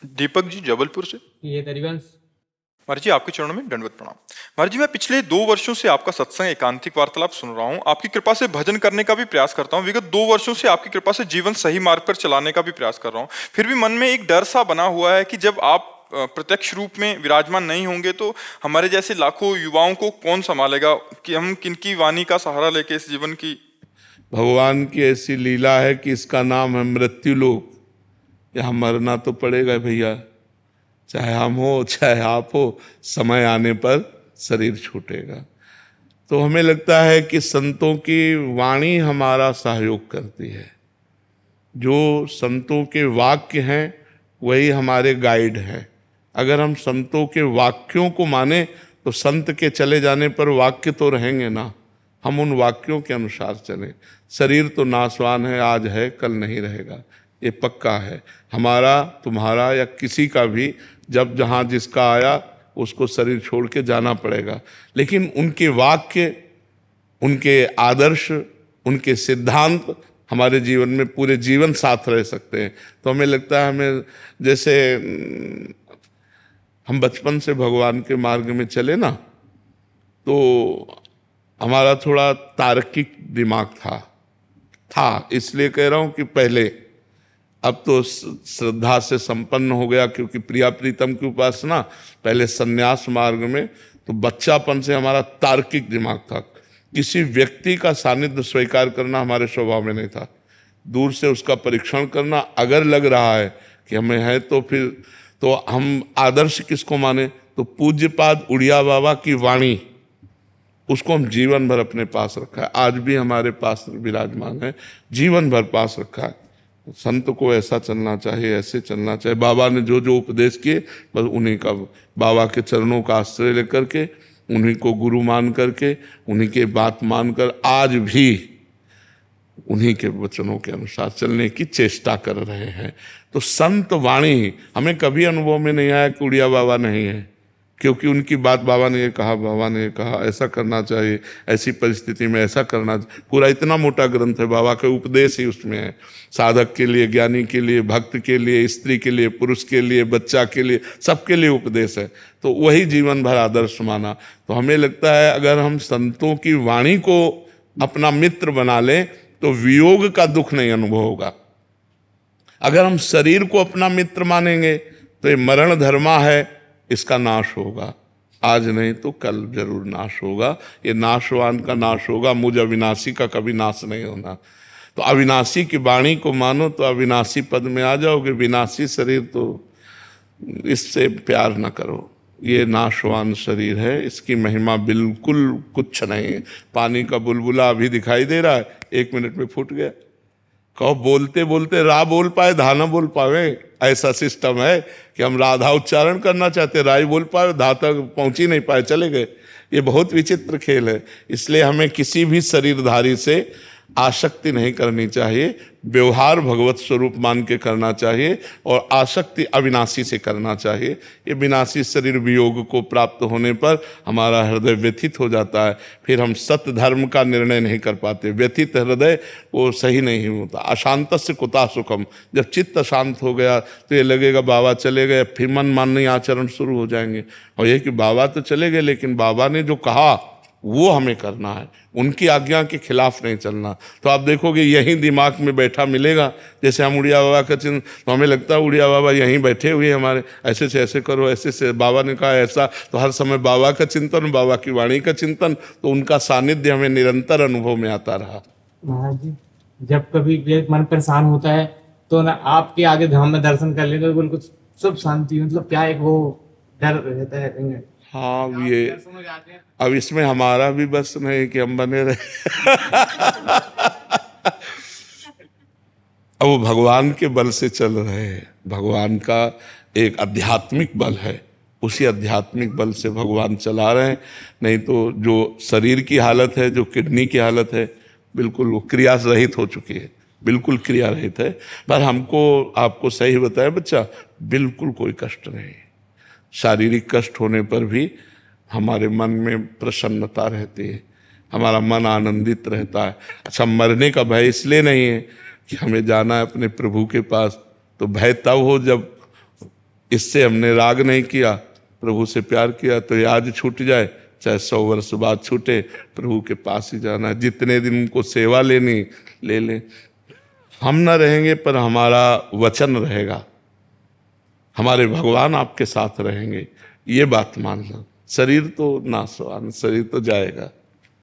दीपक जी जबलपुर से। ये दरिवंश। महाराज जी आपके चरणों में दंडवत प्रणाम। महाराज जी मैं पिछले 2 वर्षों से आपका सत्संग एकांतिक वार्तालाप सुन रहा हूँ। आपकी कृपा से भजन करने का भी प्रयास करता हूँ। विगत 2 वर्षों से आपकी कृपा से जीवन सही मार्ग पर चलाने का भी प्रयास कर रहा हूँ। फिर भी मन में एक डर सा बना हुआ है कि जब आप प्रत्यक्ष रूप में विराजमान नहीं होंगे तो हमारे जैसे लाखों युवाओं को कौन संभालेगा, कि हम किनकी वाणी का सहारा लेके इस जीवन की। भगवान की ऐसी लीला है कि इसका नाम है मृत्यु लोक। यहाँ मरना तो पड़ेगा भैया, चाहे हम हो चाहे आप हो, समय आने पर शरीर छूटेगा। तो हमें लगता है कि संतों की वाणी हमारा सहयोग करती है। जो संतों के वाक्य हैं वही हमारे गाइड हैं। अगर हम संतों के वाक्यों को माने तो संत के चले जाने पर वाक्य तो रहेंगे ना, हम उन वाक्यों के अनुसार चलें। शरीर तो नाशवान है, आज है कल नहीं रहेगा, ये पक्का है। हमारा तुम्हारा या किसी का भी जब जहाँ जिसका आया उसको शरीर छोड़ के जाना पड़ेगा। लेकिन उनके वाक्य, उनके आदर्श, उनके सिद्धांत हमारे जीवन में पूरे जीवन साथ रह सकते हैं। तो हमें लगता है हमें जैसे हम बचपन से भगवान के मार्ग में चले ना, तो हमारा थोड़ा तार्किक दिमाग था इसलिए कह रहा हूँ कि पहले, अब तो श्रद्धा से संपन्न हो गया क्योंकि प्रिया प्रीतम की उपासना। पहले सन्यास मार्ग में तो बच्चापन से हमारा तार्किक दिमाग था। किसी व्यक्ति का सानिध्य स्वीकार करना हमारे स्वभाव में नहीं था। दूर से उसका परीक्षण करना, अगर लग रहा है कि हमें है तो फिर तो हम आदर्श किसको माने, तो पूज्यपाद उड़िया बाबा की वाणी, उसको हम जीवन भर अपने पास रखा है। आज भी हमारे पास विराजमान है, जीवन भर पास रखा है। संत को ऐसा चलना चाहिए, ऐसे चलना चाहिए। बाबा ने जो जो उपदेश किए बस उन्हीं का, बाबा के चरणों का आश्रय लेकर के, उन्हीं को गुरु मान करके, उन्हीं के बात मानकर आज भी उन्हीं के वचनों के अनुसार चलने की चेष्टा कर रहे हैं। तो संत वाणी हमें कभी अनुभव में नहीं आया कि उड़िया बाबा नहीं है, क्योंकि उनकी बात बाबा ने ये कहा, बाबा ने ये कहा ऐसा करना चाहिए, ऐसी परिस्थिति में ऐसा करना। पूरा इतना मोटा ग्रंथ है, बाबा के उपदेश ही उसमें है। साधक के लिए, ज्ञानी के लिए, भक्त के लिए, स्त्री के लिए, पुरुष के लिए, बच्चा के लिए, सबके लिए उपदेश है। तो वही जीवन भर आदर्श माना। तो हमें लगता है अगर हम संतों की वाणी को अपना मित्र बना लें तो वियोग का दुख नहीं अनुभव होगा। अगर हम शरीर को अपना मित्र मानेंगे तो ये मरण धर्मा है, इसका नाश होगा, आज नहीं तो कल जरूर नाश होगा। ये नाशवान का नाश होगा, मुझ अविनाशी का कभी नाश नहीं होना। तो अविनाशी की वाणी को मानो तो अविनाशी पद में आ जाओगे। विनाशी शरीर तो इससे प्यार न करो, ये नाशवान शरीर है, इसकी महिमा बिल्कुल कुछ नहीं है। पानी का बुलबुला अभी दिखाई दे रहा है, 1 मिनट में फूट गया। कहो बोलते बोलते रा बोल पाए धा ना बोल पावे, ऐसा सिस्टम है कि हम राधा उच्चारण करना चाहते, रा ही बोल पाए, धा तक पहुंच ही नहीं पाए, चले गए। ये बहुत विचित्र खेल है। इसलिए हमें किसी भी शरीरधारी से आसक्ति नहीं करनी चाहिए, व्यवहार भगवत स्वरूप मान के करना चाहिए और आसक्ति अविनाशी से करना चाहिए। ये विनाशी शरीर वियोग को प्राप्त होने पर हमारा हृदय व्यथित हो जाता है, फिर हम सत्य धर्म का निर्णय नहीं कर पाते। व्यथित हृदय वो सही नहीं होता। अशांतस्य कुतः सुखम, जब चित्त शांत हो गया तो ये लगेगा बाबा चले गए, फिर मन माननीय आचरण शुरू हो जाएंगे। और ये कि बाबा तो चले गए लेकिन बाबा ने जो कहा वो हमें करना है, उनकी आज्ञा के खिलाफ नहीं चलना। तो आप देखोगे यहीं दिमाग में बैठा मिलेगा। जैसे हम उड़िया बाबा का चिन्ह, तो हमें लगता है उड़िया बाबा यहीं बैठे हुए हमारे, ऐसे से ऐसे करो, ऐसे से बाबा ने कहा ऐसा। तो हर समय बाबा का चिंतन, बाबा की वाणी का चिंतन, तो उनका सानिध्य हमें निरंतर अनुभव में आता रहा। महाराज जी जब कभी ये मन परेशान होता है तो ना आपके आगे धाम में दर्शन कर लेते तो बिल्कुल सब शांति, मतलब क्या एक वो डर रहता है। हाँ ये अब इसमें हमारा भी बस नहीं कि हम बने रहे। अब वो भगवान के बल से चल रहे हैं। भगवान का एक आध्यात्मिक बल है, उसी आध्यात्मिक बल से भगवान चला रहे हैं। नहीं तो जो शरीर की हालत है, जो किडनी की हालत है, बिल्कुल वो क्रिया रहित हो चुकी है, बिल्कुल क्रिया रहित है। पर हमको आपको सही बताया बच्चा, बिल्कुल कोई कष्ट नहीं। शारीरिक कष्ट होने पर भी हमारे मन में प्रसन्नता रहती है, हमारा मन आनंदित रहता है। अच्छा, मरने का भय इसलिए नहीं है कि हमें जाना है अपने प्रभु के पास, तो भय तब हो जब इससे हमने राग नहीं किया, प्रभु से प्यार किया, तो ये आज छूट जाए चाहे 100 वर्ष बाद छूटे, प्रभु के पास ही जाना है। जितने दिन उनको सेवा लेनी ले लें। हम न रहेंगे पर हमारा वचन रहेगा, हमारे भगवान आपके साथ रहेंगे, ये बात मानना। शरीर तो नाशवान, शरीर तो जाएगा।